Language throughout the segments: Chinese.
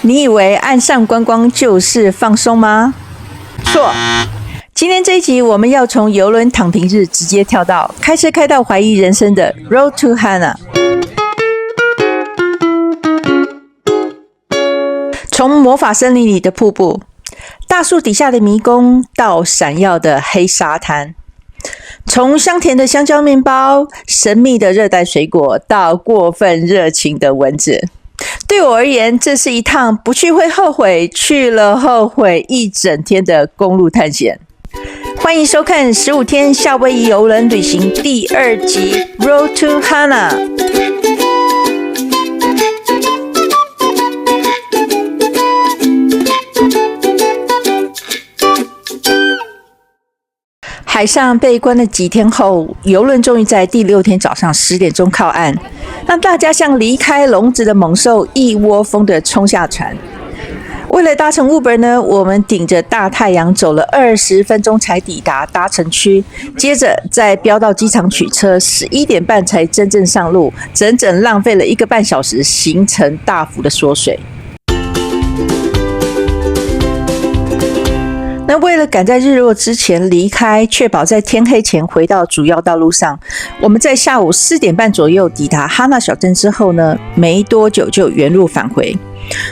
你以为岸上观光就是放松吗？错。今天这一集，我们要从邮轮躺平日直接跳到开车开到怀疑人生的 Road to Hana。从魔法森林里的瀑布，大树底下的迷宫，到闪耀的黑沙滩；从香甜的香蕉面包、神秘的热带水果，到过分热情的蚊子。对我而言，这是一趟不去会后悔，去了后悔一整天的公路探险。欢迎收看15天夏威夷邮轮旅行第2集 Road to Hana。海上被关了几天后，邮轮终于在第6天早上10点钟靠岸，让大家像离开笼子的猛兽，一窝蜂地冲下船。为了搭乘 Uber 呢，我们顶着大太阳走了20分钟才抵达搭乘区，接着再飙到机场取车，11点半才真正上路，整整浪费了1个半小时，行程大幅的缩水。那为了赶在日落之前离开，确保在天黑前回到主要道路上，我们在下午4点半左右抵达哈纳小镇之后呢，没多久就原路返回。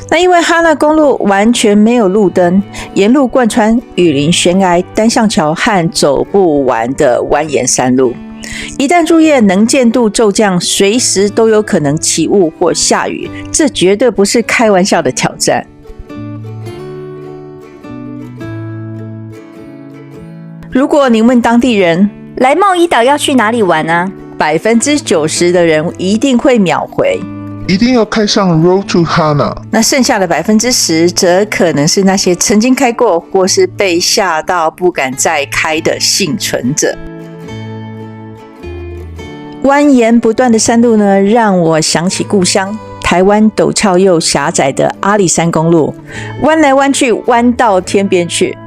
那因为哈纳公路完全没有路灯，沿路贯穿雨林、悬崖、单向桥和走不完的蜿蜒山路。一旦入夜，能见度骤降，随时都有可能起雾或下雨，这绝对不是开玩笑的挑战。如果您问当地人来茂宜岛要去哪里玩啊，90%的人一定会秒回一定要开上 Road to Hana。 那剩下的10%则可能是那些曾经开过或是被吓到不敢再开的幸存者。蜿蜒不断的山路呢，让我想起故乡台湾陡峭又狭窄的阿里山公路，弯来弯去，弯到天边去。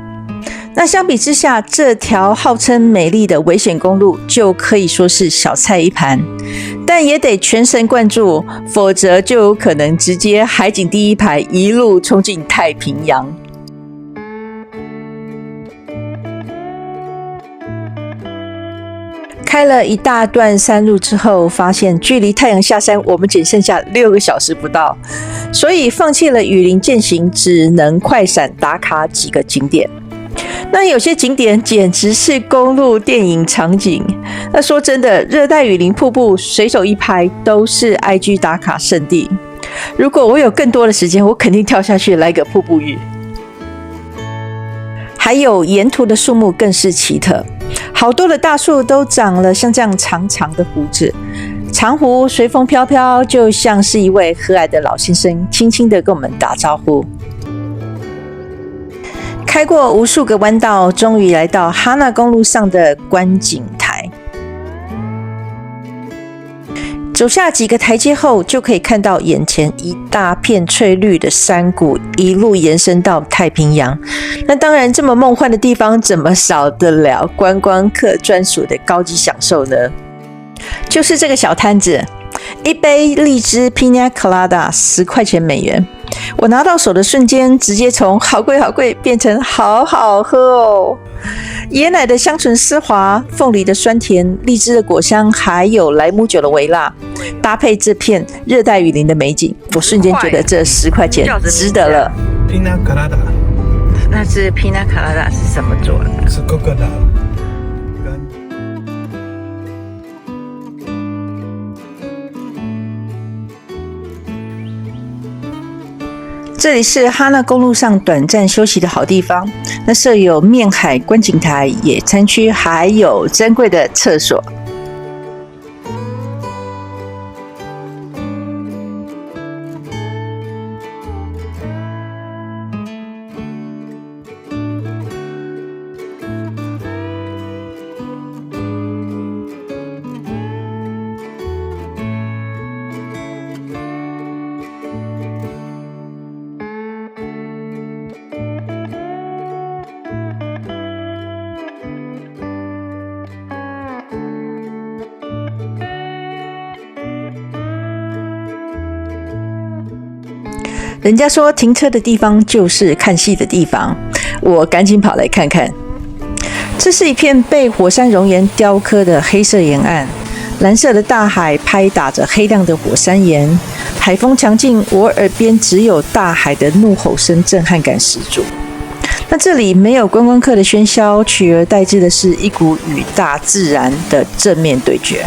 那相比之下，这条号称美丽的危险公路就可以说是小菜一盘，但也得全神贯注，否则就有可能直接海景第一排一路冲进太平洋。开了一大段山路之后，发现距离太阳下山我们仅剩下6个小时不到，所以放弃了雨林健行，只能快闪打卡几个景点。那有些景点简直是公路电影场景。那说真的，热带雨林瀑布随手一拍都是 IG 打卡圣地。如果我有更多的时间，我肯定跳下去来个瀑布浴。还有沿途的树木更是奇特，好多的大树都长了像这样长长的胡子，长胡随风飘飘，就像是一位和蔼的老先生轻轻地跟我们打招呼。开过无数个弯道，终于来到哈纳公路上的观景台。走下几个台阶后，就可以看到眼前一大片翠绿的山谷，一路延伸到太平洋。那当然，这么梦幻的地方，怎么少得了观光客专属的高级享受呢？就是这个小摊子，一杯荔枝 Pina Colada 10块钱美元。我拿到手的瞬间，直接从好贵好贵变成好好喝哦！椰奶的香醇丝滑，凤梨的酸甜，荔枝的果香，还有莱姆酒的微辣，搭配这片热带雨林的美景，我瞬间觉得这10块钱值得了。Pina Colada， 那是 Pina Colada 是什么做的？是 Coconut。这里是哈纳公路上短暂休息的好地方，那设有面海观景台、野餐区，还有珍贵的厕所。人家说停车的地方就是看戏的地方，我赶紧跑来看看。这是一片被火山熔岩雕刻的黑色岩岸，蓝色的大海拍打着黑亮的火山岩，海风强劲，我耳边只有大海的怒吼声，震撼感十足。那这里没有观光客的喧嚣，取而代之的是一股与大自然的正面对决。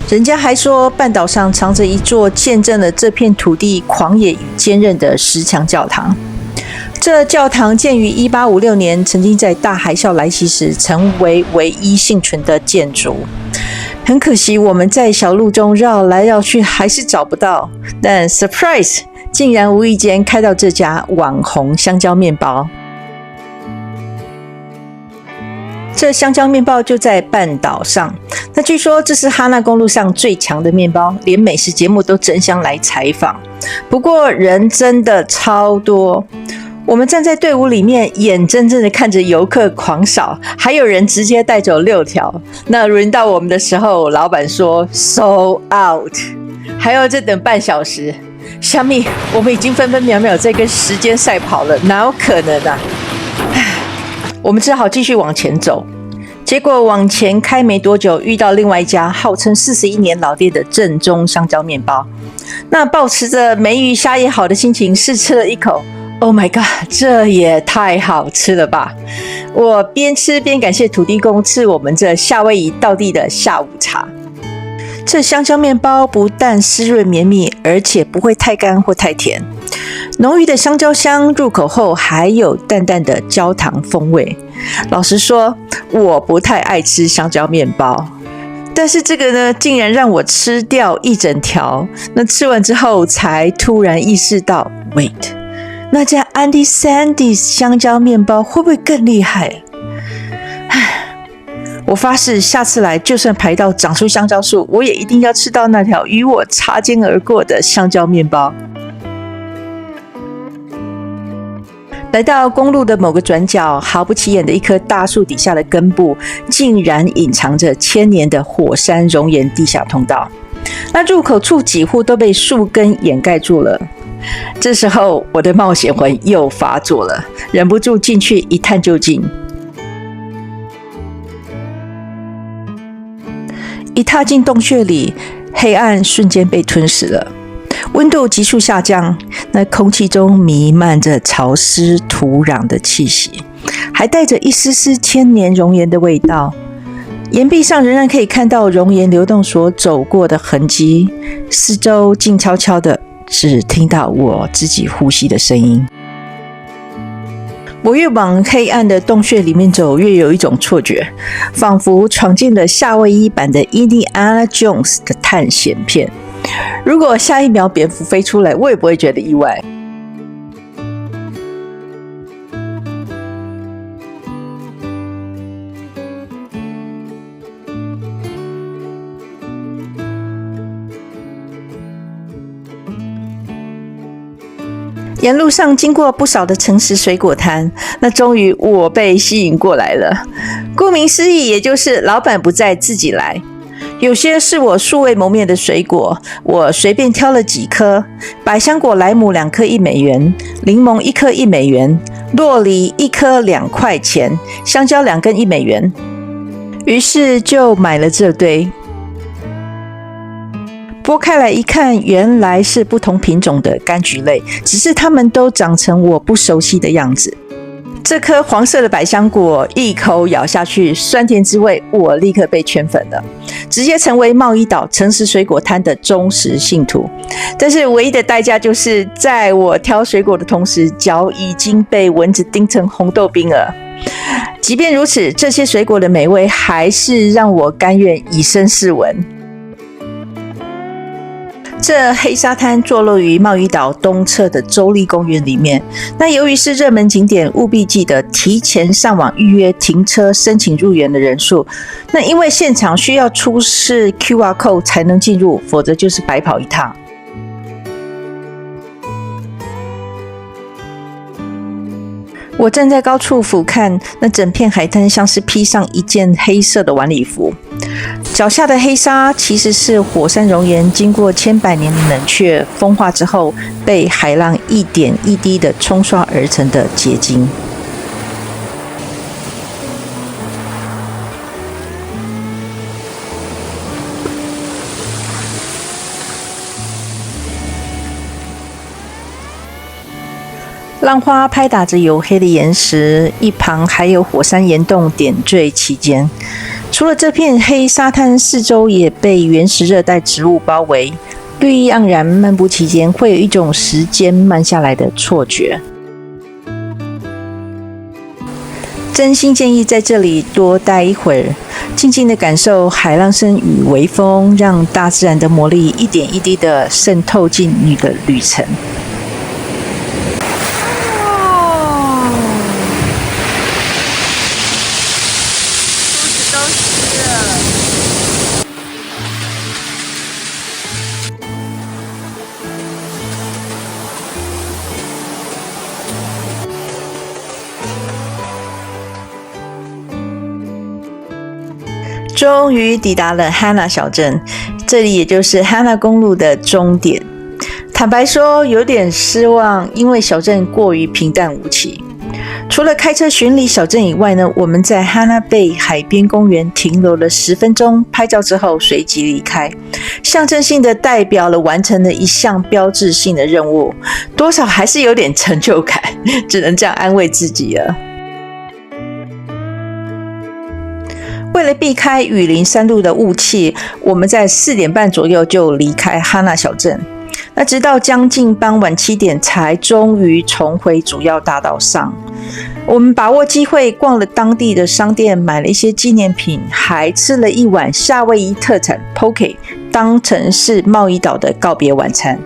人家还说，半岛上藏着一座见证了这片土地狂野与坚韧的石墙教堂。这教堂建于1856年，曾经在大海啸来袭时成为唯一幸存的建筑。很可惜，我们在小路中绕来绕去，还是找不到。但 surprise， 竟然无意间开到这家网红香蕉面包。这香蕉面包就在半岛上，那据说这是哈纳公路上最强的面包，连美食节目都争相来采访。不过人真的超多，我们站在队伍里面，眼睁睁的看着游客狂扫，还有人直接带走6条。那轮到我们的时候，老板说 sold out， 还要再等半小时。虾米，我们已经分分秒秒在跟时间赛跑了，哪有可能啊？我们只好继续往前走。结果往前开没多久，遇到另外一家号称41年老店的正宗香蕉面包。那抱持着梅雨虾也好的心情，试吃了一口。Oh my god， 这也太好吃了吧！我边吃边感谢土地公赐我们这夏威夷道地的下午茶。这香蕉面包不但湿润绵密，而且不会太干或太甜。浓郁的香蕉香，入口后还有淡淡的焦糖风味。老实说，我不太爱吃香蕉面包，但是这个呢，竟然让我吃掉一整条。那吃完之后，才突然意识到 ，wait， 那家 Auntie Sandy's 香蕉面包会不会更厉害？我发誓，下次来就算排到长出香蕉树，我也一定要吃到那条与我擦肩而过的香蕉面包。来到公路的某个转角，毫不起眼的一棵大树底下的根部，竟然隐藏着千年的火山熔岩地下通道。那入口处几乎都被树根掩盖住了。这时候，我的冒险魂又发作了，忍不住进去一探究竟。一踏进洞穴里，黑暗瞬间被吞噬了。温度急速下降，那空气中弥漫着潮湿土壤的气息，还带着一丝丝千年熔岩的味道。岩壁上仍然可以看到熔岩流动所走过的痕迹，四周静悄悄的，只听到我自己呼吸的声音。我越往黑暗的洞穴里面走，越有一种错觉，仿佛闯进了夏威夷版的 Indiana Jones 的探险片。如果下一秒蝙蝠飞出来，我也不会觉得意外。沿路上经过不少的诚实水果摊，那终于我被吸引过来了。顾名思义，也就是老板不在，自己来。有些是我素未谋面的水果，我随便挑了几颗。百香果莱姆2颗1美元，柠檬1颗1美元，洛梨1颗2块钱，香蕉2根1美元。于是就买了这堆。剥开来一看，原来是不同品种的柑橘类，只是它们都长成我不熟悉的样子。这颗黄色的百香果一口咬下去，酸甜滋味，我立刻被圈粉了，直接成为茂宜岛诚实水果摊的忠实信徒。但是唯一的代价就是在我挑水果的同时，脚已经被蚊子叮成红豆冰了。即便如此，这些水果的美味还是让我甘愿以身试闻。这黑沙滩坐落于茂宜岛东侧的州立公园里面。那由于是热门景点，务必记得提前上网预约停车申请入园的人数。那因为现场需要出示 QR code 才能进入，否则就是白跑一趟。我站在高处俯瞰，那整片海滩像是披上一件黑色的晚礼服。脚下的黑沙其实是火山熔岩经过千百年的冷却风化之后，被海浪一点一滴的冲刷而成的结晶。浪花拍打着黝黑的岩石，一旁还有火山岩洞点缀其间。除了这片黑沙滩，四周也被原始热带植物包围，绿意盎然，漫步其间会有一种时间慢下来的错觉。真心建议在这里多待一会儿，静静的感受海浪声与微风，让大自然的魔力一点一滴的渗透进你的旅程。终于抵达了 Hana 小镇，这里也就是 Hana 公路的终点。坦白说，有点失望，因为小镇过于平淡无奇。除了开车巡礼小镇以外呢，我们在 Hana Bay 海边公园停留了10分钟，拍照之后随即离开，象征性的代表了完成了一项标志性的任务，多少还是有点成就感，只能这样安慰自己了。为了避开雨林山路的雾气，我们在4点半左右就离开哈纳小镇。那直到将近傍晚7点，才终于重回主要大道上。我们把握机会逛了当地的商店，买了一些纪念品，还吃了一碗夏威夷特产 Poke， 当成是贸易岛的告别晚餐。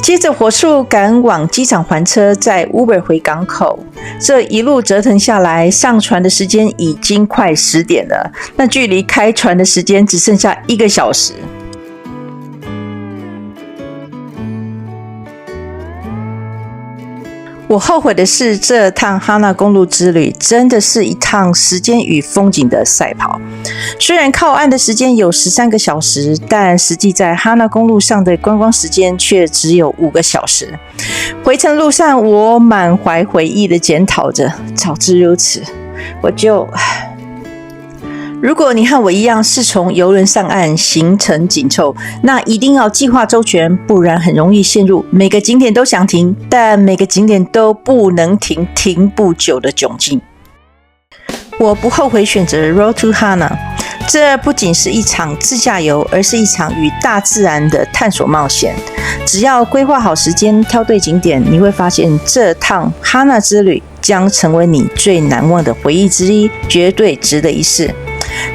接着火速赶往机场还车，再 Uber 回港口。这一路折腾下来，上船的时间已经快10点了，那距离开船的时间只剩下1个小时。我后悔的是，这趟哈纳公路之旅真的是一趟时间与风景的赛跑。虽然靠岸的时间有13个小时，但实际在哈纳公路上的观光时间却只有5个小时。回程路上，我满怀悔意的检讨着，早知如此，如果你和我一样是从邮轮上岸，行程紧凑，那一定要计划周全，不然很容易陷入每个景点都想停，但每个景点都不能停，停不久的窘境。我不后悔选择 Road to Hana， 这不仅是一场自驾游，而是一场与大自然的探索冒险。只要规划好时间，挑对景点，你会发现这趟 Hana 之旅将成为你最难忘的回忆之一，绝对值得一试。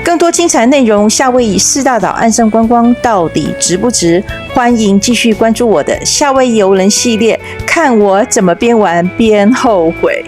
更多精彩内容，夏威夷4大岛岸上观光到底值不值？欢迎继续关注我的夏威夷游轮系列，看我怎么边玩边后悔。